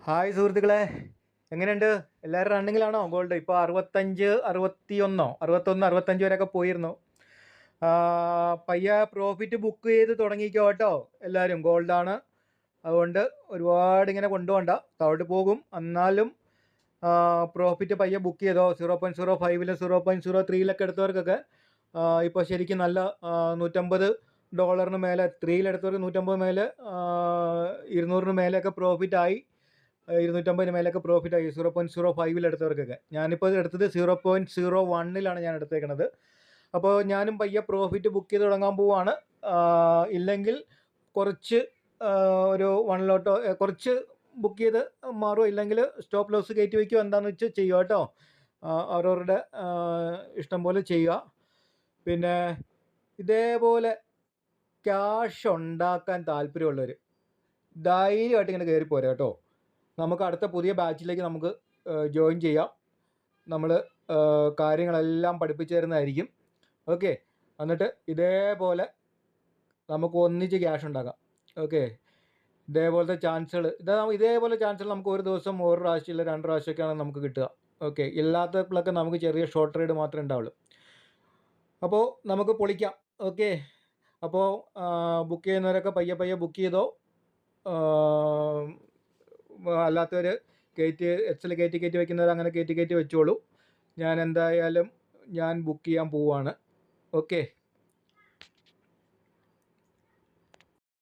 Hi സുഹൃത്തുക്കളെ, എങ്ങനെയുണ്ട്? എല്ലാവരും റണ്ണിങ്ങിലാണോ? ഗോൾഡ് ഇപ്പോൾ 65, 61 വരെയൊക്കെ പോയിരുന്നു. പയ്യെ പ്രോഫിറ്റ് ബുക്ക് ചെയ്ത് തുടങ്ങിക്കോ കേട്ടോ. എല്ലാവരും ഗോൾഡാണ്, അതുകൊണ്ട് ഒരുപാട് ഇങ്ങനെ കൊണ്ടുപോകണ്ട, താഴോട്ട് പോകും. എന്നാലും പ്രോഫിറ്റ് പയ്യെ ബുക്ക് ചെയ്തോ. 0.05 0.03 എടുത്തവർക്കൊക്കെ ഇപ്പോൾ ശരിക്കും നല്ല $150 മേലെ, 3 എടുത്തവർക്ക് 150 മേലെ, 200 മേലെയൊക്കെ പ്രോഫിറ്റായി. 250 മേലൊക്കെ പ്രോഫിറ്റായി 0.05 എടുത്തവർക്കൊക്കെ. ഞാനിപ്പോൾ എടുത്തത് 0.01 ഞാൻ എടുത്തേക്കണത്. അപ്പോൾ ഞാനും പയ്യെ പ്രോഫിറ്റ് ബുക്ക് ചെയ്ത് തുടങ്ങാൻ പോവാണ്. ഇല്ലെങ്കിൽ കുറച്ച് ഒരു 1 ലോട്ടോ കുറച്ച് ബുക്ക് ചെയ്ത് മാറുമോ, ഇല്ലെങ്കിൽ സ്റ്റോപ്പ് ലോസ് കയറ്റി വയ്ക്കുമോ, എന്താണെന്ന് വെച്ച് ചെയ്യുക കേട്ടോ. അവരവരുടെ ഇഷ്ടം പോലെ ചെയ്യുക. പിന്നെ ഇതേപോലെ ക്യാഷ് ഉണ്ടാക്കാൻ താല്പര്യമുള്ളവർ ധൈര്യമായിട്ട് ഇങ്ങനെ കയറി പോരാ കേട്ടോ. നമുക്ക് അടുത്ത പുതിയ ബാച്ചിലേക്ക് നമുക്ക് ജോയിൻ ചെയ്യാം. നമ്മൾ കാര്യങ്ങളെല്ലാം പഠിപ്പിച്ചു തരുന്നതായിരിക്കും. ഓക്കെ, എന്നിട്ട് ഇതേപോലെ നമുക്ക് ഒന്നിച്ച് ക്യാഷ് ഉണ്ടാക്കാം. ഓക്കെ, ഇതേപോലത്തെ ചാൻസുകൾ ഇതേപോലെ ചാൻസുകൾ നമുക്ക് ഒരു ദിവസം ഒരു പ്രാവശ്യം ഇല്ല 2 പ്രാവശ്യമൊക്കെയാണ് നമുക്ക് കിട്ടുക. ഓക്കെ, ഇല്ലാത്തപ്പോഴൊക്കെ നമുക്ക് ചെറിയ ഷോർട്ട് ട്രേഡ് മാത്രമേ ഉണ്ടാവുള്ളൂ. അപ്പോൾ നമുക്ക് പൊളിക്കാം. ഓക്കെ, അപ്പോൾ ബുക്ക് ചെയ്യുന്നവരൊക്കെ പയ്യെ പയ്യെ ബുക്ക് ചെയ്തോ. അല്ലാത്തവർ എക്സൽ കയറ്റി വയ്ക്കുന്നവർ അങ്ങനെ കയറ്റി വെച്ചോളൂ. ഞാൻ എന്തായാലും ബുക്ക് ചെയ്യാൻ പോവാണ്. ഓക്കെ.